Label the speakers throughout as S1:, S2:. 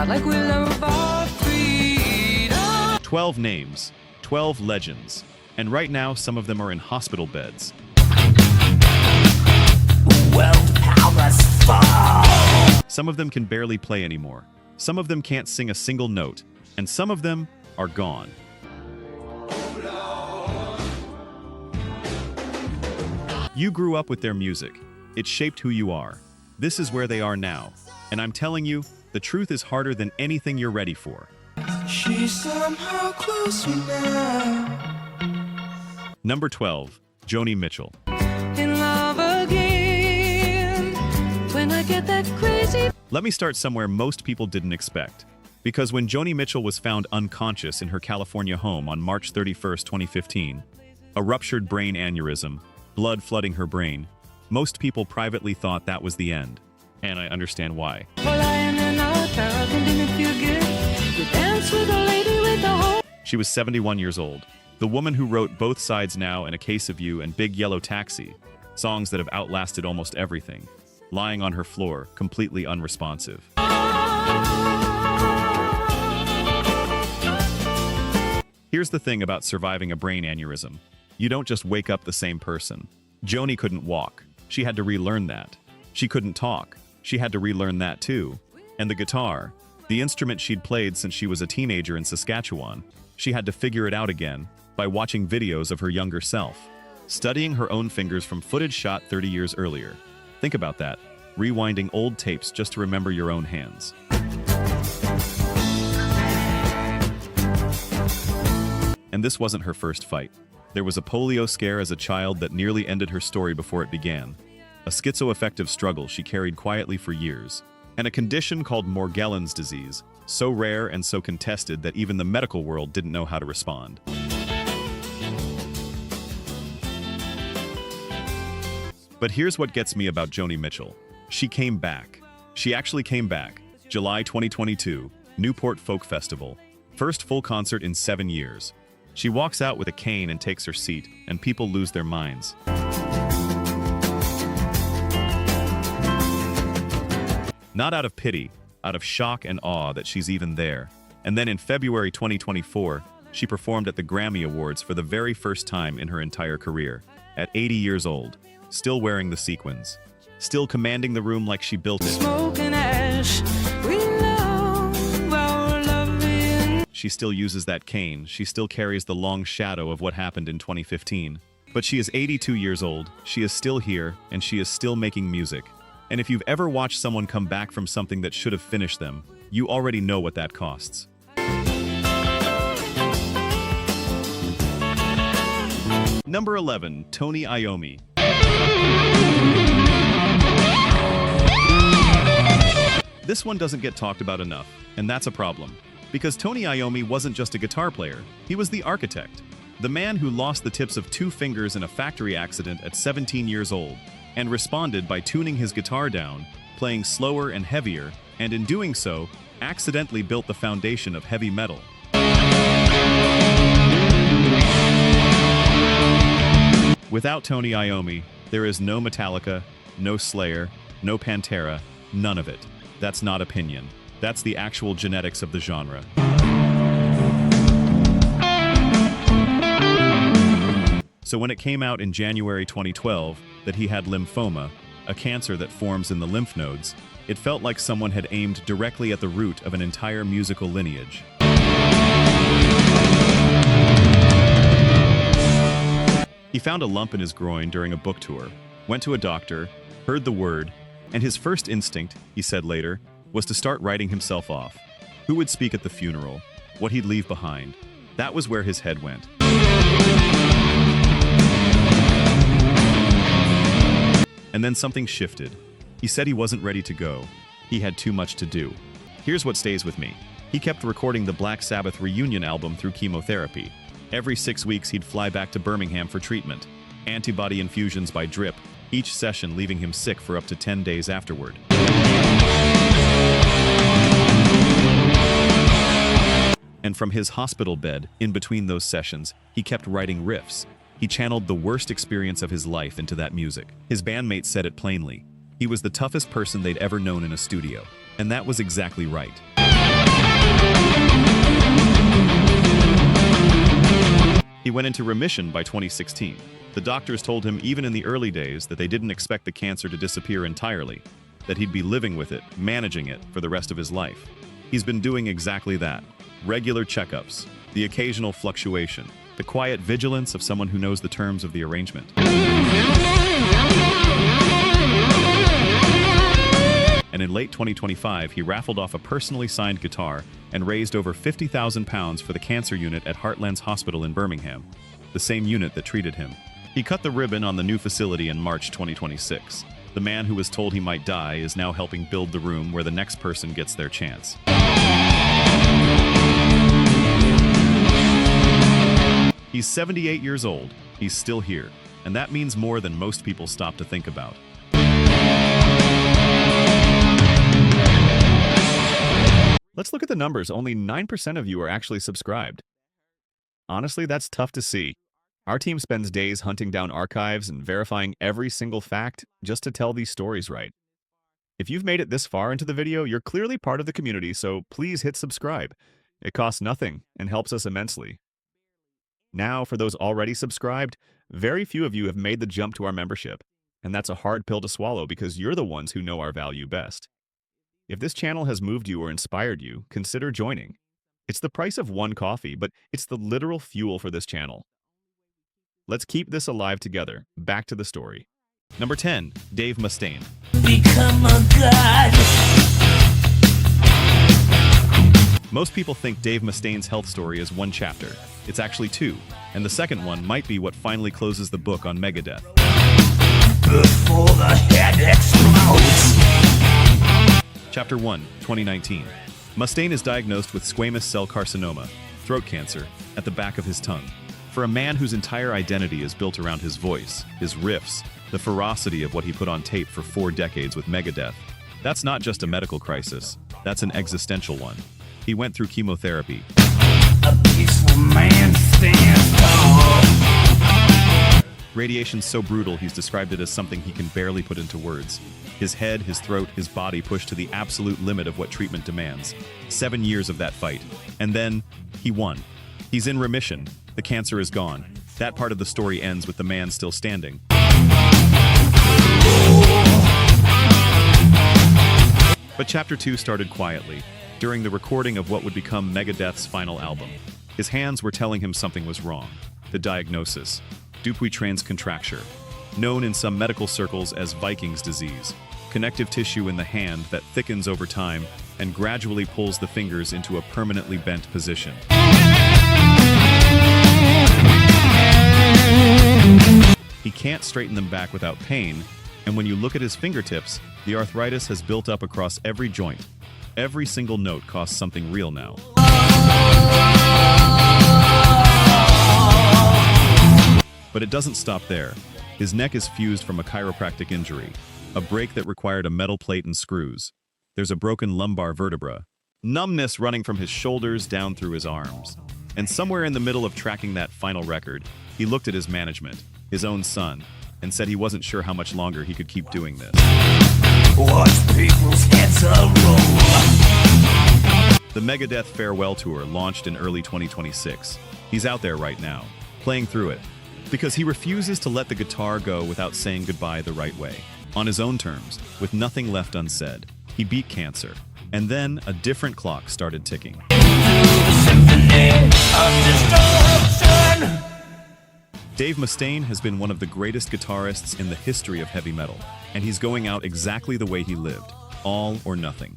S1: fight like we love our freedom.
S2: 12 names, 12 legends, and right now some of them are in hospital beds. Some of them can barely play anymore. Some of them can't sing a single note, and some of them are gone. You grew up with their music. It shaped who you are. This is where they are now. And I'm telling you, the truth is harder than anything you're ready for.
S1: She's somehow close now.
S2: Number 12, Joni Mitchell.
S1: In love again. When I get that crazy.
S2: Let me start somewhere most people didn't expect. Because when Joni Mitchell was found unconscious in her California home on March 31, 2015, a ruptured brain aneurysm, blood flooding her brain, most people privately thought that was the end. And I understand why. She was 71 years old. The woman who wrote Both Sides Now and A Case of You and Big Yellow Taxi, songs that have outlasted almost everything, lying on her floor, completely unresponsive. Here's the thing about surviving a brain aneurysm. You don't just wake up the same person. Joni couldn't walk. She had to relearn that. She couldn't talk. She had to relearn that too. And the guitar, the instrument she'd played since she was a teenager in Saskatchewan, she had to figure it out again by watching videos of her younger self, studying her own fingers from footage shot 30 years earlier. Think about that, rewinding old tapes just to remember your own hands. And this wasn't her first fight. There was a polio scare as a child that nearly ended her story before it began, a schizoaffective struggle she carried quietly for years, and a condition called Morgellons disease, so rare and so contested that even the medical world didn't know how to respond. But here's what gets me about Joni Mitchell. She came back. She actually came back. July 2022, Newport Folk Festival. First full concert in 7 years. She walks out with a cane and takes her seat, and people lose their minds. Not out of pity, out of shock and awe that she's even there. And then in February 2024, she performed at the Grammy Awards for the very first time in her entire career, at 80 years old, still wearing the sequins, still commanding the room like she built it.
S1: Smoke and ash, we love our loving.
S2: She still uses that cane, she still carries the long shadow of what happened in 2015. But she is 82 years old, she is still here, and she is still making music. And if you've ever watched someone come back from something that should have finished them, you already know what that costs. Number 11, Tony Iommi. This one doesn't get talked about enough, and that's a problem. Because Tony Iommi wasn't just a guitar player, he was the architect. The man who lost the tips of 2 fingers in a factory accident at 17 years old, and responded by tuning his guitar down, playing slower and heavier, and in doing so, accidentally built the foundation of heavy metal. Without Tony Iommi, there is no Metallica, no Slayer, no Pantera, none of it. That's not opinion. That's the actual genetics of the genre. So when it came out in January 2012 that he had lymphoma, a cancer that forms in the lymph nodes, it felt like someone had aimed directly at the root of an entire musical lineage. He found a lump in his groin during a book tour, went to a doctor, heard the word, and his first instinct, he said later, was to start writing himself off. Who would speak at the funeral? What he'd leave behind? That was where his head went. And then something shifted. He said he wasn't ready to go. He had too much to do. Here's what stays with me. He kept recording the Black Sabbath reunion album through chemotherapy. Every 6 weeks he'd fly back to Birmingham for treatment. Antibody infusions by drip, each session leaving him sick for up to 10 days afterward. And from his hospital bed, in between those sessions, he kept writing riffs. He channeled the worst experience of his life into that music. His bandmates said it plainly. He was the toughest person they'd ever known in a studio. And that was exactly right. He went into remission by 2016. The doctors told him even in the early days that they didn't expect the cancer to disappear entirely, that he'd be living with it, managing it for the rest of his life. He's been doing exactly that. Regular checkups, the occasional fluctuation, the quiet vigilance of someone who knows the terms of the arrangement. And in late 2025, he raffled off a personally signed guitar and raised over £50,000 for the cancer unit at Heartlands Hospital in Birmingham, the same unit that treated him. He cut the ribbon on the new facility in March 2026. The man who was told he might die is now helping build the room where the next person gets their chance. He's 78 years old. He's still here, and that means more than most people stop to think about. Let's look at the numbers. Only 9% of you are actually subscribed. Honestly, that's tough to see. Our team spends days hunting down archives and verifying every single fact just to tell these stories right. If you've made it this far into the video, you're clearly part of the community, so please hit subscribe. It costs nothing and helps us immensely. Now, for those already subscribed, very few of you have made the jump to our membership, and that's a hard pill to swallow because you're the ones who know our value best. If this channel has moved you or inspired you, consider joining. It's the price of one coffee, but it's the literal fuel for this channel. Let's keep this alive together. Back to the story. Number 10, Dave Mustaine.
S3: Become a god.
S2: Most people think Dave Mustaine's health story is one chapter. It's actually two, and the second one might be what finally closes the book on Megadeth.
S3: Before the head explodes.
S2: Chapter 1, 2019. Mustaine is diagnosed with squamous cell carcinoma, throat cancer, at the back of his tongue. For a man whose entire identity is built around his voice, his riffs, the ferocity of what he put on tape for 4 decades with Megadeth, that's not just a medical crisis, that's an existential one. He went through chemotherapy.
S3: A peaceful man stands tall.
S2: Radiation's so brutal he's described it as something he can barely put into words. His head, his throat, his body pushed to the absolute limit of what treatment demands. 7 years of that fight. And then, he won. He's in remission. The cancer is gone. That part of the story ends with the man still standing. But Chapter 2 started quietly, during the recording of what would become Megadeth's final album. His hands were telling him something was wrong. The diagnosis, Dupuytren's contracture, known in some medical circles as Viking's disease, connective tissue in the hand that thickens over time and gradually pulls the fingers into a permanently bent position. He can't straighten them back without pain, and when you look at his fingertips, the arthritis has built up across every joint. Every single note costs something real now. But it doesn't stop there. His neck is fused from a chiropractic injury, a break that required a metal plate and screws. There's a broken lumbar vertebra, numbness running from his shoulders down through his arms. And somewhere in the middle of tracking that final record, he looked at his management, his own son, and said he wasn't sure how much longer he could keep doing this.
S3: Watch people's heads roll.
S2: The Megadeth farewell tour launched in early 2026. He's out there right now, playing through it, because he refuses to let the guitar go without saying goodbye the right way. On his own terms, with nothing left unsaid. He beat cancer, and then a different clock started ticking. Dave Mustaine has been one of the greatest guitarists in the history of heavy metal, and he's going out exactly the way he lived, all or nothing.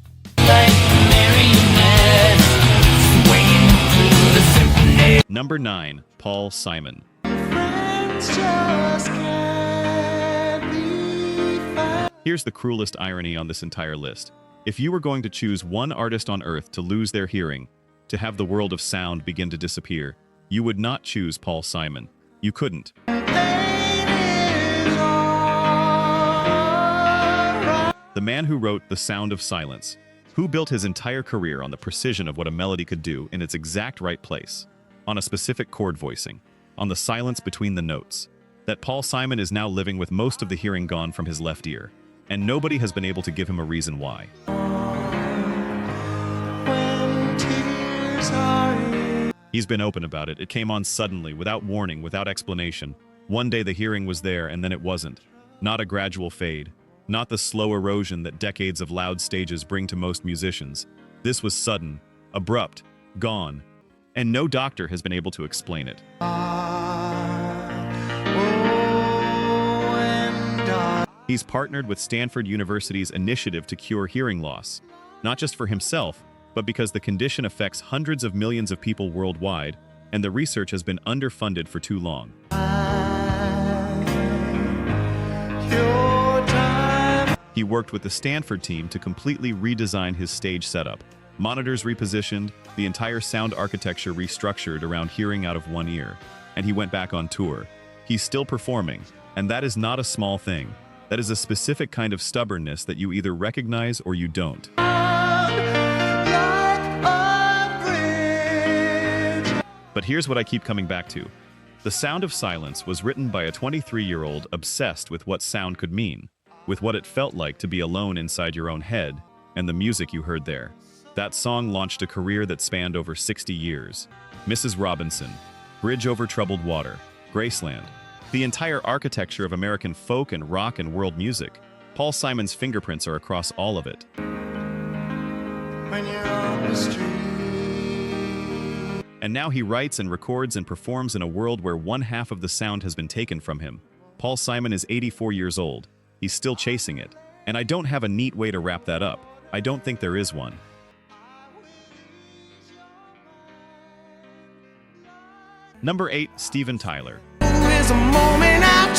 S2: Number 9, Paul Simon. Here's the cruelest irony on this entire list. If you were going to choose one artist on earth to lose their hearing, to have the world of sound begin to disappear, you would not choose Paul Simon. You couldn't. The man who wrote The Sound of Silence, who built his entire career on the precision of what a melody could do in its exact right place, on a specific chord voicing, on the silence between the notes. That Paul Simon is now living with most of the hearing gone from his left ear, and nobody has been able to give him a reason why.
S4: When
S2: He's been open about it. It came on suddenly, without warning, without explanation. One day the hearing was there, and then it wasn't. Not a gradual fade. Not the slow erosion that decades of loud stages bring to most musicians. This was sudden, abrupt, gone. And no doctor has been able to explain it. He's partnered with Stanford University's initiative to cure hearing loss, not just for himself, but because the condition affects hundreds of millions of people worldwide, and the research has been underfunded for too long. He worked with the Stanford team to completely redesign his stage setup. Monitors repositioned, the entire sound architecture restructured around hearing out of one ear, and he went back on tour. He's still performing, and that is not a small thing. That is a specific kind of stubbornness that you either recognize or you don't. But here's what I keep coming back to. The Sound of Silence was written by a 23-year-old obsessed with what sound could mean, with what it felt like to be alone inside your own head, and the music you heard there. That song launched a career that spanned over 60 years. Mrs. Robinson, Bridge Over Troubled Water, Graceland, the entire architecture of American folk and rock and world music. Paul Simon's fingerprints are across all of it.
S3: When you're on the street.
S2: And now he writes and records and performs in a world where one half of the sound has been taken from him. Paul Simon is 84 years old. He's still chasing it. And I don't have a neat way to wrap that up. I don't think there is one. Number 8, Steven Tyler.
S3: There's a moment I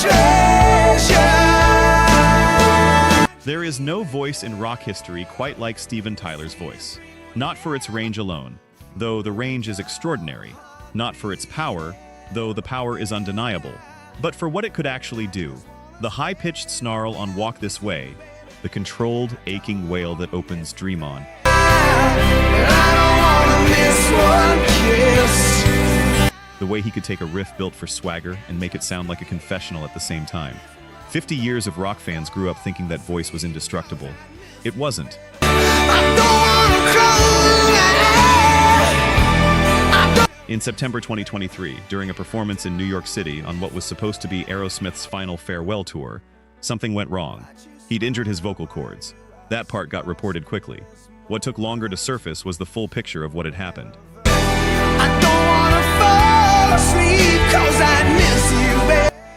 S3: treasure.
S2: There is no voice in rock history quite like Steven Tyler's voice. Not for its range alone, though the range is extraordinary. Not for its power, though the power is undeniable. But for what it could actually do. The high-pitched snarl on Walk This Way, the controlled, aching wail that opens Dream On. The way he could take a riff built for swagger and make it sound like a confessional at the same time. 50 years of rock fans grew up thinking that voice was indestructible. It wasn't. In September 2023, during a performance in New York City on what was supposed to be Aerosmith's final farewell tour, something went wrong. He'd injured his vocal cords. That part got reported quickly. What took longer to surface was the full picture of what had happened.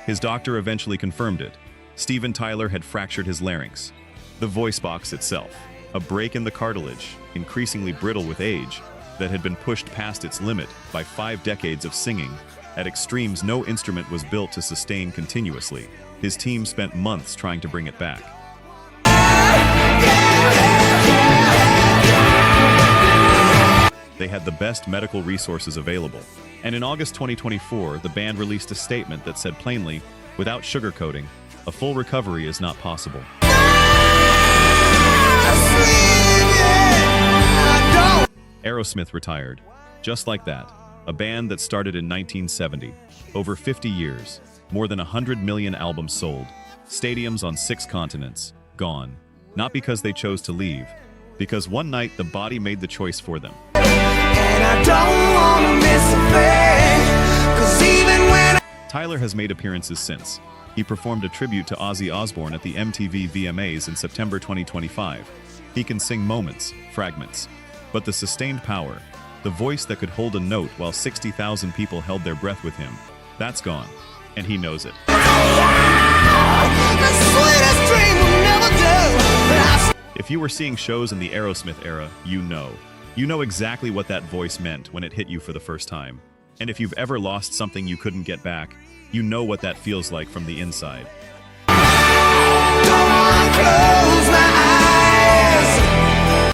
S2: His doctor eventually confirmed it. Steven Tyler had fractured his larynx. The voice box itself, a break in the cartilage, increasingly brittle with age, that had been pushed past its limit by 5 decades of singing. At extremes, no instrument was built to sustain continuously. His team spent months trying to bring it back. They had the best medical resources available. And in August 2024, the band released a statement that said plainly, without sugarcoating, a full recovery is not possible. Aerosmith retired. Just like that. A band that started in 1970. Over 50 years. More than 100 million albums sold. Stadiums on 6 continents. Gone. Not because they chose to leave. Because one night the body made the choice for them. And I don't wanna miss a thing, 'cause even when Tyler has made appearances since. He performed a tribute to Ozzy Osbourne at the MTV VMAs in September 2025. He can sing moments, fragments. But the sustained power, the voice that could hold a note while 60,000 people held their breath with him, that's gone. And he knows it. If you were seeing shows in the Aerosmith era, you know. You know exactly what that voice meant when it hit you for the first time. And if you've ever lost something you couldn't get back, you know what that feels like from the inside.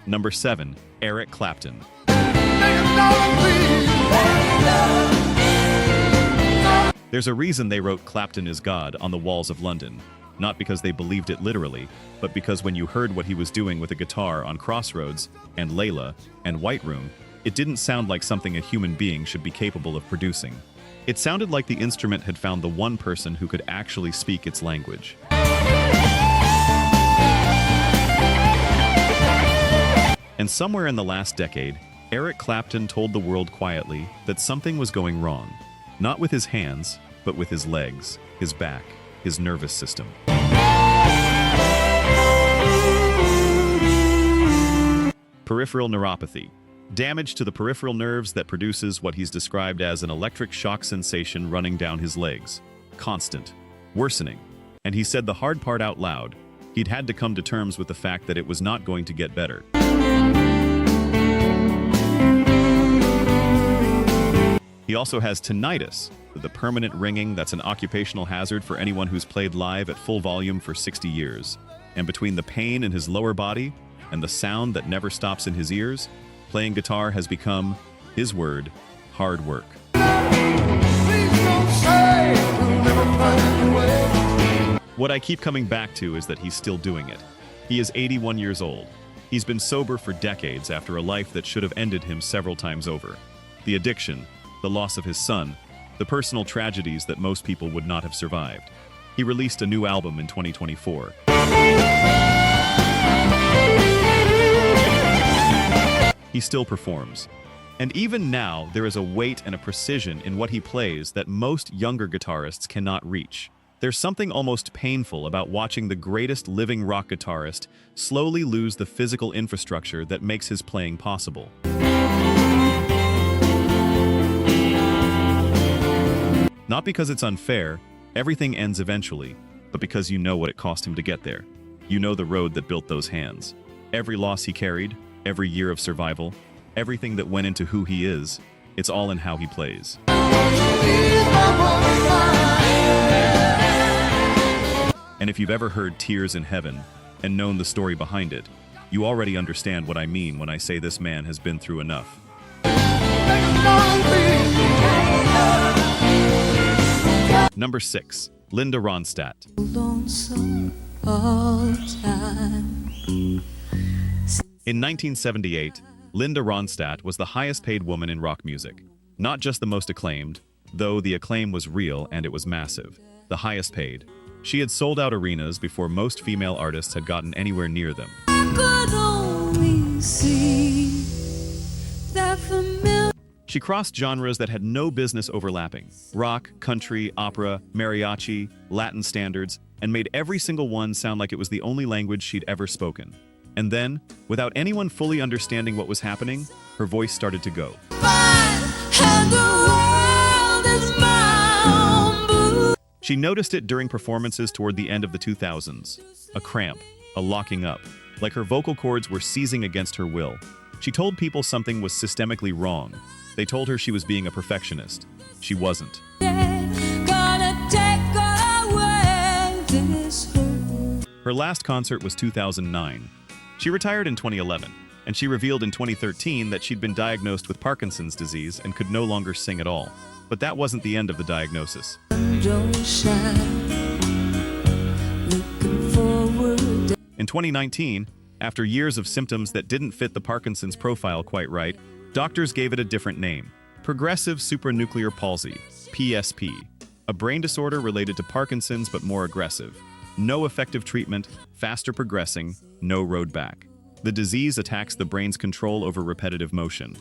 S2: Number 7, Eric Clapton. There's a reason they wrote Clapton is God on the walls of London. Not because they believed it literally, but because when you heard what he was doing with a guitar on Crossroads, and Layla, and White Room, it didn't sound like something a human being should be capable of producing. It sounded like the instrument had found the one person who could actually speak its language. And somewhere in the last decade, Eric Clapton told the world quietly that something was going wrong, not with his hands, but with his legs, his back, his nervous system. Peripheral neuropathy. Damage to the peripheral nerves that produces what he's described as an electric shock sensation running down his legs. Constant. Worsening. And he said the hard part out loud. He'd had to come to terms with the fact that it was not going to get better. He also has tinnitus, the permanent ringing that's an occupational hazard for anyone who's played live at full volume for 60 years. And between the pain in his lower body and the sound that never stops in his ears, playing guitar has become, his word, hard work. What I keep coming back to is that he's still doing it. He is 81 years old. He's been sober for decades after a life that should have ended him several times over. The addiction, the loss of his son, the personal tragedies that most people would not have survived. He released a new album in 2024. He still performs. And even now, there is a weight and a precision in what he plays that most younger guitarists cannot reach. There's something almost painful about watching the greatest living rock guitarist slowly lose the physical infrastructure that makes his playing possible. Not because it's unfair, everything ends eventually, but because you know what it cost him to get there. You know the road that built those hands. Every loss he carried, every year of survival, everything that went into who he is, it's all in how he plays. And if you've ever heard Tears in Heaven and known the story behind it, you already understand what I mean when I say this man has been through enough. Number 6. Linda Ronstadt. In 1978, Linda Ronstadt was the highest paid woman in rock music. Not just the most acclaimed, though the acclaim was real and it was massive. The highest paid. She had sold out arenas before most female artists had gotten anywhere near them. She crossed genres that had no business overlapping. Rock, country, opera, mariachi, Latin standards, and made every single one sound like it was the only language she'd ever spoken. And then, without anyone fully understanding what was happening, her voice started to go. She noticed it during performances toward the end of the 2000s. A cramp, a locking up, like her vocal cords were seizing against her will. She told people something was systemically wrong. They told her she was being a perfectionist. She wasn't. Her last concert was 2009. She retired in 2011, and she revealed in 2013 that she'd been diagnosed with Parkinson's disease and could no longer sing at all. But that wasn't the end of the diagnosis. In 2019, after years of symptoms that didn't fit the Parkinson's profile quite right, doctors gave it a different name: progressive supranuclear palsy, PSP, a brain disorder related to Parkinson's but more aggressive. No effective treatment, faster progressing, no road back. The disease attacks the brain's control over repetitive motion.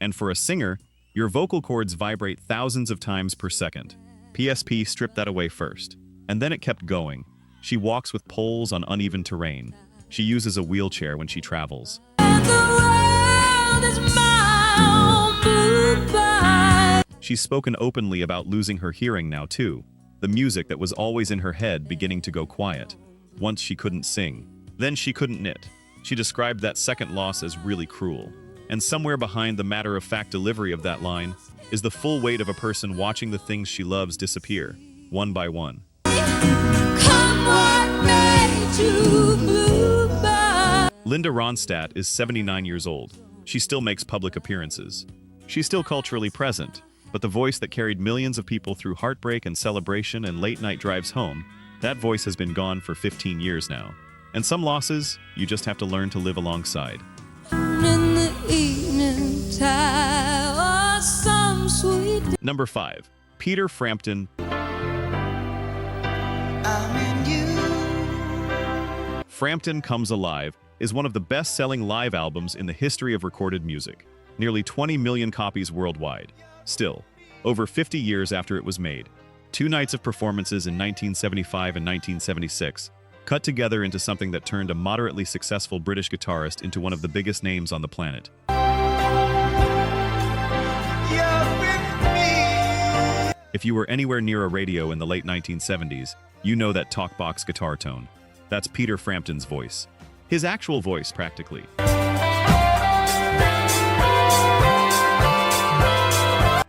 S2: And for a singer, your vocal cords vibrate thousands of times per second. PSP stripped that away first, and then it kept going. She walks with poles on uneven terrain. She uses a wheelchair when she travels. She's spoken openly about losing her hearing now too. The music that was always in her head beginning to go quiet. Once she couldn't sing. Then she couldn't knit. She described that second loss as really cruel. And somewhere behind the matter-of-fact delivery of that line is the full weight of a person watching the things she loves disappear, one by one. Linda Ronstadt is 79 years old. She still makes public appearances. She's still culturally present, but the voice that carried millions of people through heartbreak and celebration and late-night drives home, that voice has been gone for 15 years now. And some losses, you just have to learn to live alongside. Number 5. Peter Frampton. Frampton Comes Alive is one of the best-selling live albums in the history of recorded music. Nearly 20 million copies worldwide. Still, over 50 years after it was made, 2 nights of performances in 1975 and 1976 cut together into something that turned a moderately successful British guitarist into one of the biggest names on the planet. If you were anywhere near a radio in the late 1970s, you know that talk-box guitar tone. That's Peter Frampton's voice. His actual voice, practically.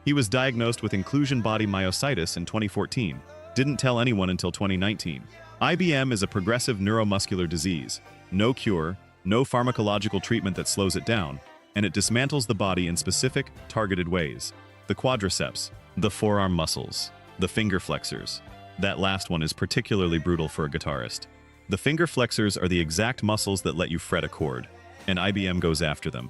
S2: He was diagnosed with inclusion body myositis in 2014. Didn't tell anyone until 2019. IBM is a progressive neuromuscular disease. No cure, no pharmacological treatment that slows it down, and it dismantles the body in specific, targeted ways. The quadriceps, the forearm muscles, the finger flexors. That last one is particularly brutal for a guitarist. The finger flexors are the exact muscles that let you fret a chord, and IBM goes after them.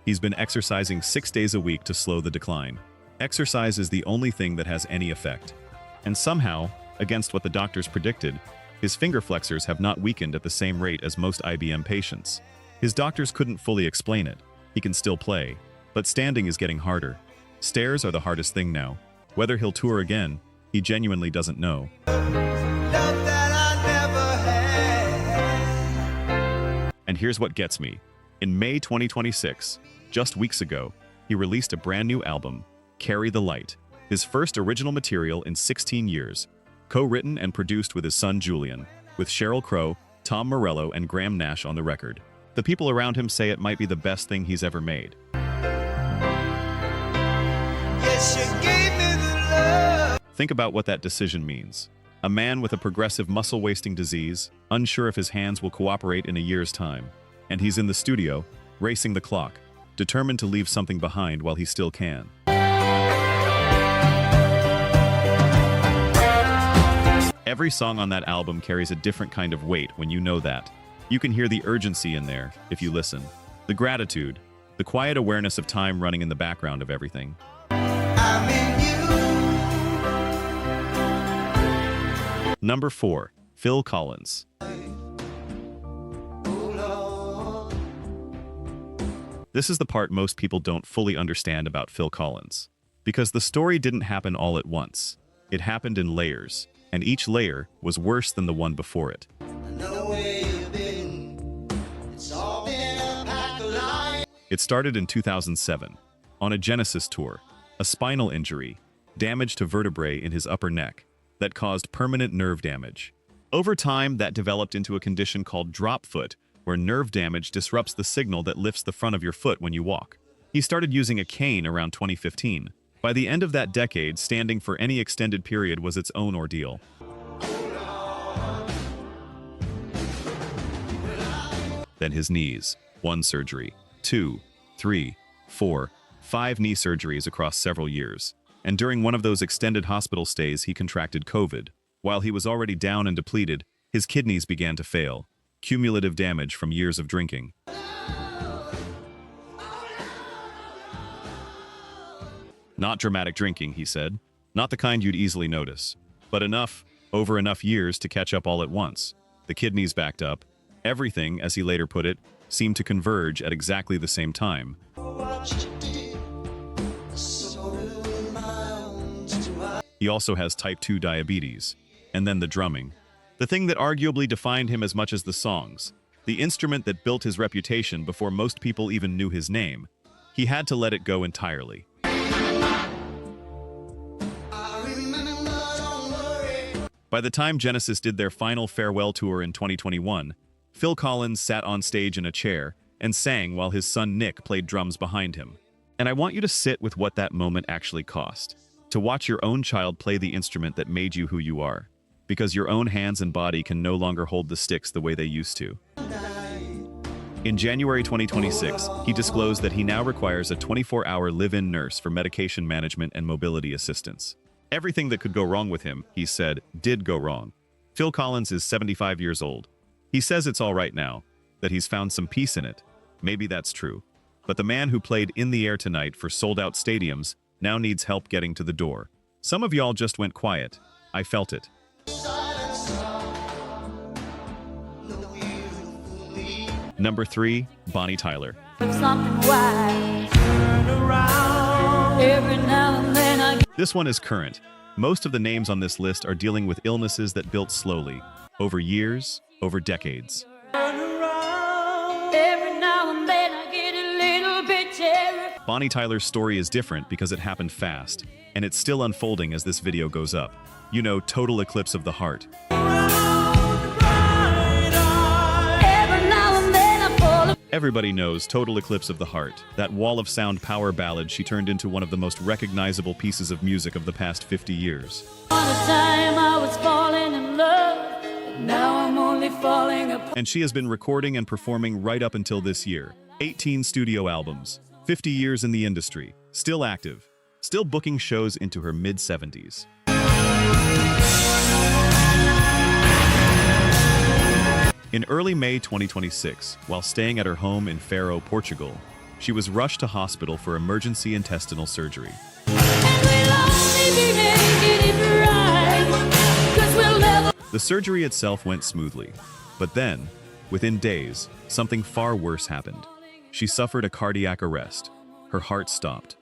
S2: He's been exercising 6 days a week to slow the decline. Exercise is the only thing that has any effect. And somehow, against what the doctors predicted, his finger flexors have not weakened at the same rate as most IBM patients. His doctors couldn't fully explain it. He can still play, but standing is getting harder. Stairs are the hardest thing now. Whether he'll tour again, he genuinely doesn't know. And here's what gets me. In May 2026, just weeks ago, he released a brand new album, Carry the Light, his first original material in 16 years, co-written and produced with his son Julian, with Sheryl Crow, Tom Morello, and Graham Nash on the record. The people around him say it might be the best thing he's ever made.
S3: Yes, you gave me the love.
S2: Think about what that decision means. A man with a progressive muscle-wasting disease, unsure if his hands will cooperate in a year's time. And he's in the studio, racing the clock, determined to leave something behind while he still can. Every song on that album carries a different kind of weight when you know that. You can hear the urgency in there if you listen. The gratitude, the quiet awareness of time running in the background of everything.
S3: I'm in you.
S2: Number 4. Phil Collins. This is the part most people don't fully understand about Phil Collins. Because the story didn't happen all at once. It happened in layers, and each layer was worse than the one before it. It started in 2007, on a Genesis tour, a spinal injury, damage to vertebrae in his upper neck, that caused permanent nerve damage. Over time, that developed into a condition called drop foot, where nerve damage disrupts the signal that lifts the front of your foot when you walk. He started using a cane around 2015. By the end of that decade, standing for any extended period was its own ordeal. Then his knees. 1 surgery, 2, 3, 4, 5 knee surgeries across several years. And during one of those extended hospital stays, he contracted COVID. While he was already down and depleted, his kidneys began to fail. Cumulative damage from years of drinking. Not dramatic drinking, he said. Not the kind you'd easily notice. But enough, over enough years to catch up all at once. The kidneys backed up. Everything, as he later put it, seemed to converge at exactly the same time. He also has type 2 diabetes. And then the drumming. The thing that arguably defined him as much as the songs. The instrument that built his reputation before most people even knew his name. He had to let it go entirely. By the time Genesis did their final farewell tour in 2021, Phil Collins sat on stage in a chair and sang while his son Nick played drums behind him. And I want you to sit with what that moment actually cost. To watch your own child play the instrument that made you who you are. Because your own hands and body can no longer hold the sticks the way they used to. In January 2026, he disclosed that he now requires a 24-hour live-in nurse for medication management and mobility assistance. Everything that could go wrong with him, he said, did go wrong. Phil Collins is 75 years old. He says it's all right now, that he's found some peace in it. Maybe that's true. But the man who played In the Air tonight for sold-out stadiums now needs help getting to the door. Some of y'all just went quiet. I felt it. Number 3, Bonnie Tyler.
S1: Something wide. Every now and then I
S2: This one is current. Most of the names on this list are dealing with illnesses that built slowly, over years, over decades.
S1: every now and then I get a little bit terrified.
S2: Bonnie Tyler's story is different because it happened fast, and it's still unfolding as this video goes up. You know, total eclipse of the heart.
S1: Every now and then I fall
S2: Everybody knows Total Eclipse of the Heart, that wall of sound power ballad she turned into one of the most recognizable pieces of music of the past 50 years.
S1: upon a time I was falling in love, but now I'm only falling apart.
S2: And she has been recording and performing right up until this year. 18 studio albums, 50 years in the industry, still active, still booking shows into her mid-70s. In early May 2026, while staying at her home in Faro, Portugal, she was rushed to hospital for emergency intestinal surgery.
S1: And we'll only be making it right, 'cause we'll never.
S2: The surgery itself went smoothly, but then, within days, something far worse happened. She suffered a cardiac arrest. Her heart stopped.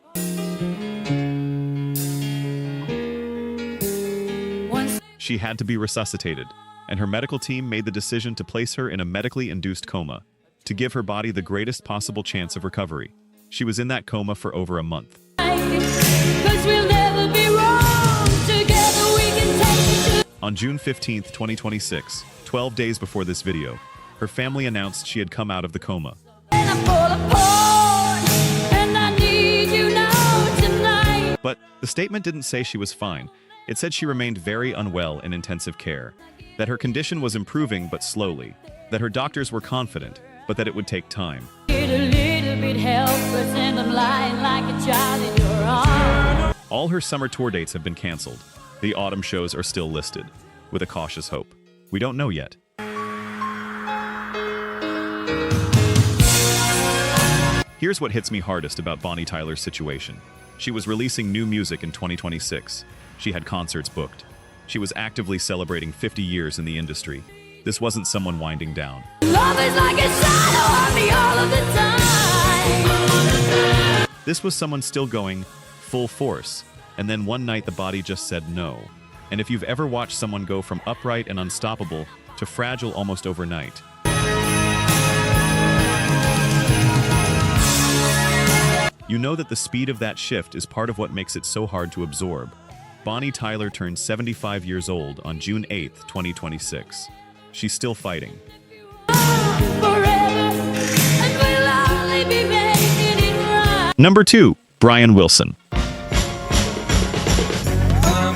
S1: Once
S2: She had to be resuscitated, and her medical team made the decision to place her in a medically induced coma to give her body the greatest possible chance of recovery. She was in that coma for over a month.
S1: 'cause we'll never be wrong. Together we can take it to.
S2: On June 15th, 2026, 12 days before this video, her family announced she had come out of the coma.
S1: And I fall apart, and I need you now tonight.
S2: But the statement didn't say she was fine. It said she remained very unwell in intensive care, that her condition was improving but slowly, that her doctors were confident, but that it would take time.
S1: Get a little bit helpless, and I'm lying like a child in your arms.
S2: All her summer tour dates have been canceled. The autumn shows are still listed, with a cautious hope. We don't know yet. Here's what hits me hardest about Bonnie Tyler's situation. She was releasing new music in 2026. She had concerts booked. She was actively celebrating 50 years in the industry. This wasn't someone winding down.
S1: Love is like a shadow on me all of the time.
S2: This was someone still going full force, and then one night the body just said no. And if you've ever watched someone go from upright and unstoppable to fragile almost overnight, you know that the speed of that shift is part of what makes it so hard to absorb. Bonnie Tyler turned 75 years old on June 8th, 2026. She's still fighting.
S1: Forever, and we'll only be making it right.
S2: Number 2, Brian Wilson.
S3: I'm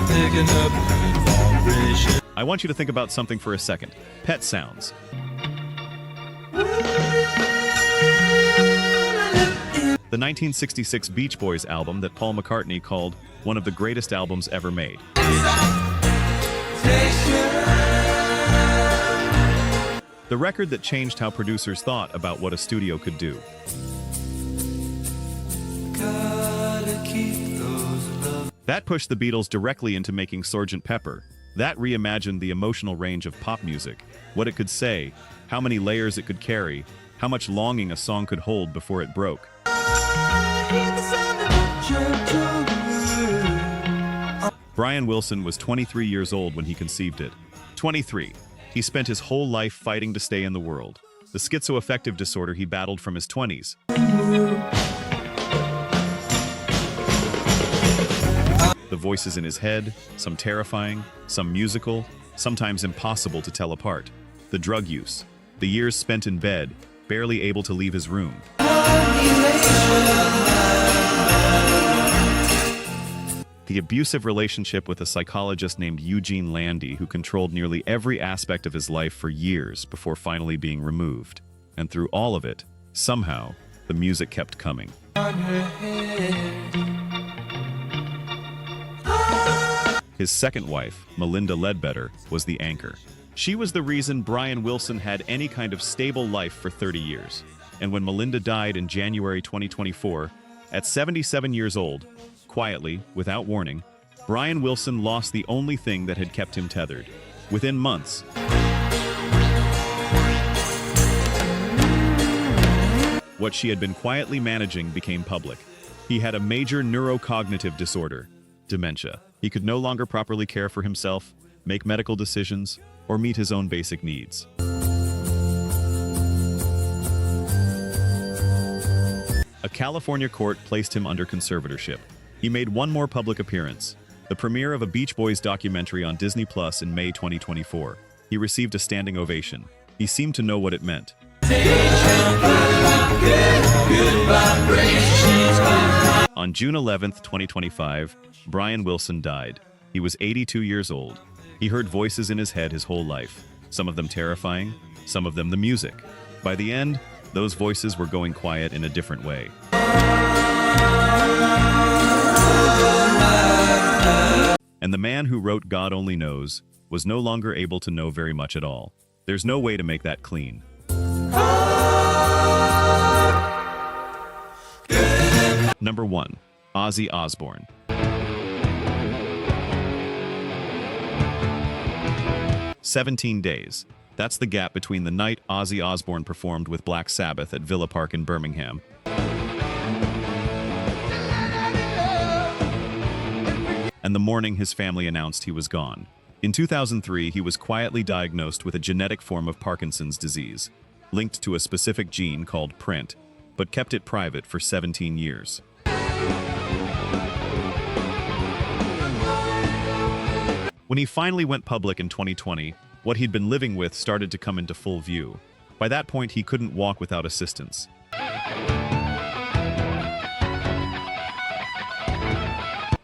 S3: picking up good vibration.
S2: I want you to think about something for a second. Pet sounds. The 1966 Beach Boys album that Paul McCartney called one of the greatest albums ever made. The record that changed how producers thought about what a studio could do. That pushed the Beatles directly into making Sgt. Pepper. That reimagined the emotional range of pop music, what it could say, how many layers it could carry, how much longing a song could hold before it broke. Brian Wilson was 23 years old when he conceived it. 23. He spent his whole life fighting to stay in the world. The schizoaffective disorder he battled from his 20s. The voices in his head, some terrifying, some musical, sometimes impossible to tell apart. The drug use. The years spent in bed, barely able to leave his room. The abusive relationship with a psychologist named Eugene Landy, who controlled nearly every aspect of his life for years before finally being removed. And through all of it, somehow, the music kept coming. His second wife, Melinda Ledbetter, was the anchor. She was the reason Brian Wilson had any kind of stable life for 30 years. And when Melinda died in January 2024, at 77 years old, quietly, without warning, Brian Wilson lost the only thing that had kept him tethered. Within months, what she had been quietly managing became public. He had a major neurocognitive disorder, dementia. He could no longer properly care for himself, make medical decisions, or meet his own basic needs. A California court placed him under conservatorship. He made one more public appearance, the premiere of a Beach Boys documentary on Disney Plus in May 2024. He received a standing ovation. He seemed to know what it meant. On June 11, 2025, Brian Wilson died. He was 82 years old. He heard voices in his head his whole life, some of them terrifying, some of them the music. By the end, those voices were going quiet in a different way. And the man who wrote God Only Knows was no longer able to know very much at all. There's no way to make that clean. Number 1. Ozzy Osbourne. "17 days. That's the gap between the night Ozzy Osbourne performed with Black Sabbath at Villa Park in Birmingham and the morning his family announced he was gone. In 2003, he was quietly diagnosed with a genetic form of Parkinson's disease, linked to a specific gene called PRINT, but kept it private for 17 years. When he finally went public in 2020, what he'd been living with started to come into full view. By that point, he couldn't walk without assistance.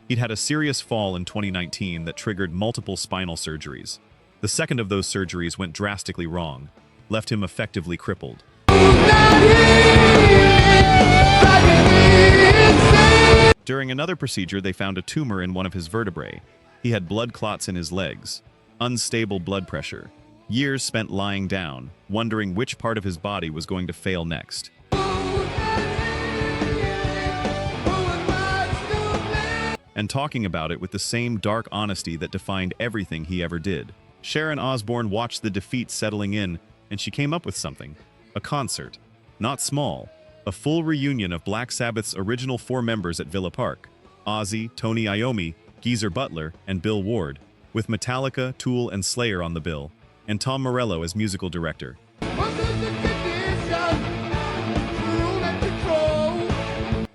S2: He'd had a serious fall in 2019 that triggered multiple spinal surgeries. The second of those surgeries went drastically wrong, left him effectively crippled. During another procedure, they found a tumor in one of his vertebrae. He had blood clots in his legs, unstable blood pressure, years spent lying down, wondering which part of his body was going to fail next. And talking about it with the same dark honesty that defined everything he ever did. Sharon Osbourne watched the defeat settling in, and she came up with something. A concert. Not small. A full reunion of Black Sabbath's original 4 members at Villa Park. Ozzy, Tony Iommi, Geezer Butler, and Bill Ward, with Metallica, Tool, and Slayer on the bill, and Tom Morello as musical director.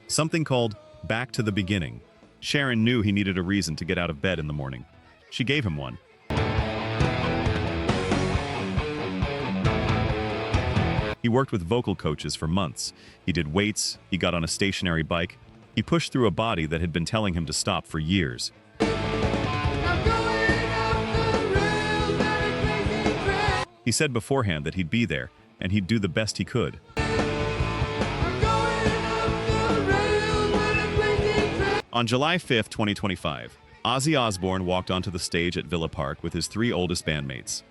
S2: Something called Back to the Beginning. Sharon knew he needed a reason to get out of bed in the morning. She gave him one. He worked with vocal coaches for months. He did weights, he got on a stationary bike, he pushed through a body that had been telling him to stop for years. He said beforehand that he'd be there, and he'd do the best he could. On July 5, 2025, Ozzy Osbourne walked onto the stage at Villa Park with his 3 oldest bandmates.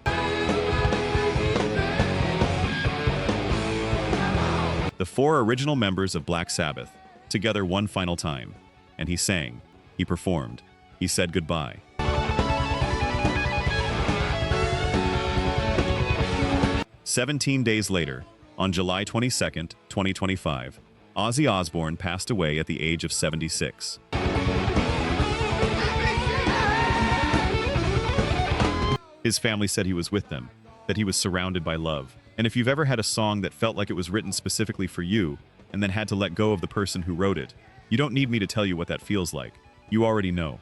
S2: The 4 original members of Black Sabbath, together one final time. And he sang, he performed, he said goodbye. "17 days later, on July 22, 2025, Ozzy Osbourne passed away at the age of 76. His family said he was with them, that he was surrounded by love. And if you've ever had a song that felt like it was written specifically for you, and then had to let go of the person who wrote it, you don't need me to tell you what that feels like. You already know.